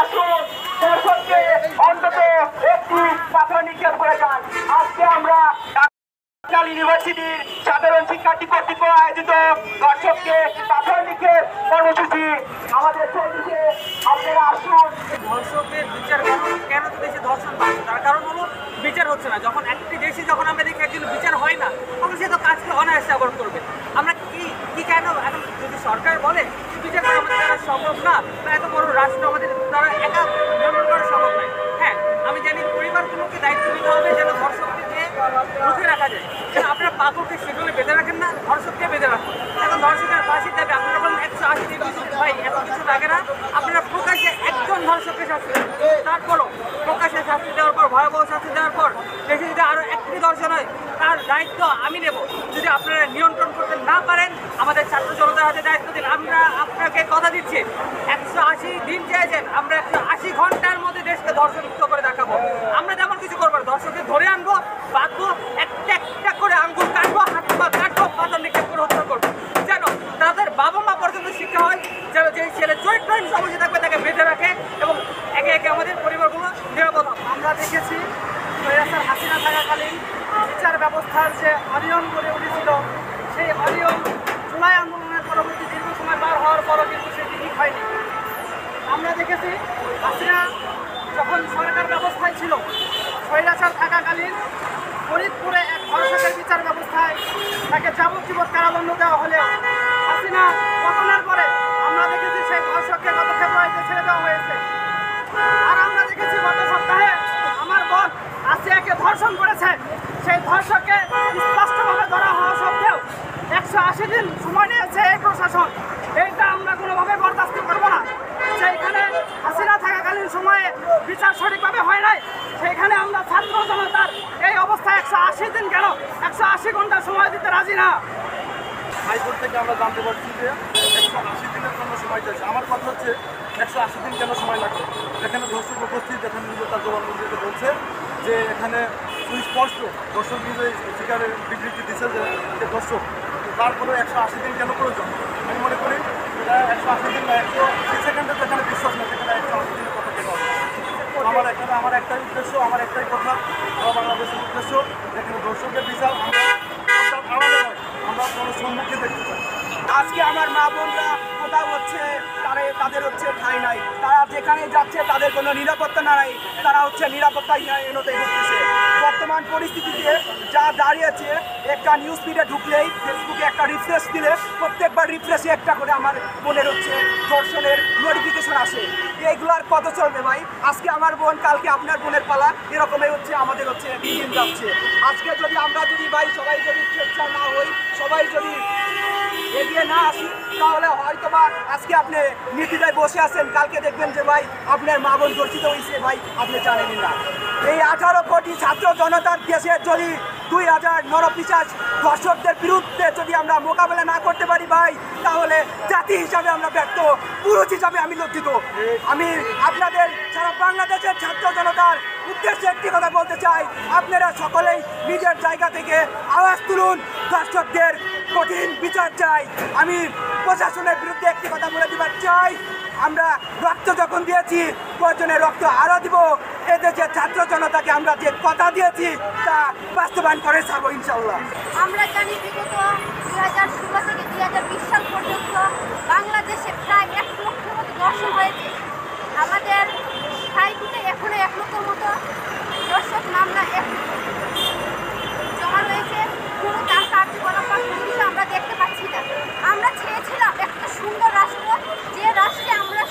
আসুন দর্শককে অন্তত একটি পাথর নিক্ষেপ করে যান। আজকে আমরা ইউনিভার্সিটির সাধারণ শিক্ষার্থী কর্তৃক আয়োজিত দর্শককে পাথর নিক্ষেপ কর্মসূচি আমাদের চলছে। আপনারা আসুন। ধর্ষকের বিচার কেন তো দেশে ধর্ষণ বাড়ছে, তার কারণ হলো বিচার হচ্ছে না। যখন একটি দেশে যখন আমরা দেখি একজন বিচার হয় না, তখন সে তো কাজকে অনায়াসে অবরোধ করবে। আমরা কি কেন এখন যদি সরকার বলে বিচার করা আমাদের দ্বারা সম্ভব না, বা এত বড় রাষ্ট্র আমাদের দ্বারা একা নিয়ন্ত্রণ করা সম্ভব নয়। হ্যাঁ, আমি জানি পরিবারগুলোকে দায়িত্ব নিতে হবে যেন ধর্ষককে রুখে রাখা যায়। যেন আপনারা পাগলকে সেগুলো বেঁধে রাখেন না, ধর্ষককে বেঁধে রাখুন। এখন ধর্ষকের ফাঁসির দাবি আপনারা বলেন 180 দিন, ভাই এত কিছু লাগে না। আপনারা প্রকাশ্যে একজন ধর্ষককে শাস্তি দেন, তারপরও প্রকাশ্যে শাস্তি দেওয়ার পর, ভয়াবহ শাস্তি দেওয়ার পর দেশে যদি আরও একটি ধর্ষণ হয় তার দায়িত্ব আমি নেব। যদি আপনারা নিয়ন্ত্রণ করতে না পারেন, আমাদের ছাত্র জনতার হাতে দায়িত্ব দিন। আমরা আপনাকে কথা দিচ্ছি, 180 দিন চেয়েছেন, আমরা 180 ঘন্টার মধ্যে দেশকে ধর্ষণমুক্ত করে দেখাবো। আমরা যেমন কিছু করবো, ধর্ষককে ধরে আনবো, বাঁধবো, একটা একটা করে আঙ্গুল কাটবো, হাত পা কাটবো, পাথর নিক্ষেপ করে হত্যা করবো, যেন তাদের বাবা মা পর্যন্ত শিক্ষা হয়, যেন যে ছেলে চরিত্রহীন সমস্যা থাকবে তাকে বেঁধে রাখে এবং একে একে আমাদের পরিবারগুলো নিরাপদ হবে। আমরা দেখেছি স্বৈরাচার হাসিনা থাকাকালীন বিচার ব্যবস্থার যে অনিয়ম গড়ে উঠেছিল, সেই অনিয়ম জুলাই আন্দোলনের পরবর্তী দীর্ঘ সময় পার হওয়ার পরও কিন্তু সেটি ঠিক হয়নি। আমরা দেখেছি হাসিনা যখন সরকার ব্যবস্থায় ছিল, স্বৈরাচার থাকাকালীন ফরিদপুরে এক ধর্ষকের বিচার ব্যবস্থায় তাকে যাবজ্জীবন কারাদণ্ড দেওয়া হলেও হাসিনা পতনের পরে আমরা দেখেছি সেই ধর্ষককে গত ফেব্রুয়ারিতে ছেড়ে দেওয়া হয়েছে। আর আমরা দেখেছি গত সপ্তাহে আমার বোন আসিয়াকে ধর্ষণ করেছে, সেই ধর্ষককে স্পষ্টভাবে ধরা হওয়া সত্ত্বেও 180 দিন সময় নিয়েছে এই প্রশাসন। এইটা আমরা কোনোভাবে বরদাস্ত করবো না। সেইখানে হাসিনা থাকাকালীন সময়ে বিচার সঠিকভাবে হয় নাই, সেইখানে আমরা ছাত্র জনতার এই অবস্থায় 180 দিন কেন, 180 ঘন্টা সময় দিতে রাজি না। হাইকোর্ট থেকে আমরা জানতে পারছি যে 180 দিনের জন্য সময় চাইছে। আমার কথা হচ্ছে 180 দিন কেন সময় লাগবে? এখানে দর্শক উপস্থিত, এখানে নিজে তার জবানবন্দিতে বলছে যে এখানে সুস্পষ্ট দর্শক নিজে শিকারের বিবৃতি দিচ্ছে যে দর্শক, তারপরে 180 দিন কেন প্রয়োজন? আমি মনে করি এটা 180 দিন না, 180 সেকেন্ডের যেখানে বিশ্বাস না সেখানে 180 দিনের কথা কেন হবে? আমার একটাই উদ্দেশ্য, আমার একটাই কথা, সারা বাংলাদেশের উদ্দেশ্য, এখানে দর্শকের বিচার আমরা কোনো সম্মুখে দেখতে চাই। আজকে আমার মা বোনরা কোথাও হচ্ছে তাদের হচ্ছে ঠাঁই নাই, তারা যেখানে যাচ্ছে তাদের কোনো নিরাপত্তা নাই, তারা হচ্ছে নিরাপত্তাহীনতায় ভুগতেছে। বর্তমান পরিস্থিতিতে যা দাঁড়িয়েছে, একটা নিউজ ফিডে ঢুকলেই ফেসবুকে একটা রিফ্রেশ দিলে প্রত্যেকবার রিফ্রেশে একটা করে আমার বোনের হচ্ছে ধর্ষণের নোটিফিকেশন আসে। এইগুলার কত চলবে ভাই? আজকে আমার বোন, কালকে আপনার বোনের পালা, এরকমই হচ্ছে আমাদের হচ্ছে দিন যাচ্ছে। আজকে যদি আমরা ভাই সবাই যদি চেষ্টা না হই, সবাই যদি এগিয়ে না আসি, তাহলে হয়তো বা আজকে আপনি নীতিটায় বসে আছেন, কালকে দেখবেন যে ভাই আপনার মা বোন ধর্ষিত হয়েছে, ভাই আপনি জানেন না। এই 18 কোটি ছাত্র জনতার দেশে যদি 2000 নরপিশাচ ধর্ষকদের বিরুদ্ধে যদি আমরা মোকাবেলা না করতে পারি ভাই, তাহলে জাতি হিসাবে আমরা ব্যর্থ, পুরুষ হিসাবে আমি লজ্জিত। আমি আপনাদের সারা বাংলাদেশের ছাত্র জনতার উদ্দেশ্যে একটি কথা বলতে চাই, আপনারা সকলেই নিজের জায়গা থেকে আওয়াজ তুলুন, ধর্ষকদের কঠিন বিচার চাই। আমি প্রশাসনের বিরুদ্ধে একটি কথা বলে দিবার চাই, আমরা রক্ত যখন দিয়েছি, প্রয়োজনে রক্ত আরও দিব। এদেশের ছাত্র জনতাকে আমরা যে কথা দিয়েছি তা বাস্তবায়ন করে ছাড়বো ইনশাল্লাহ। আমরা জানি বিগত 2016 থেকে 2020 সাল পর্যন্ত বাংলাদেশে প্রায় 1 লক্ষের মতো ধর্ষণ হয়েছে। আমাদের হাইকোর্টে এখনো 1 লক্ষের মতো ধর্ষক মামলা জমা রয়েছে, কোনো তার কার্যকলাপ আমরা দেখতে পাচ্ছি না। আমরা চেয়েছিলাম একটা সুন্দর রাষ্ট্র, যে রাষ্ট্রে আমরা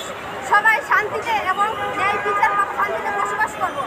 সবাই শান্তিতে এবং ন্যায় বিচার বা শান্তিতে বসবাস করবো।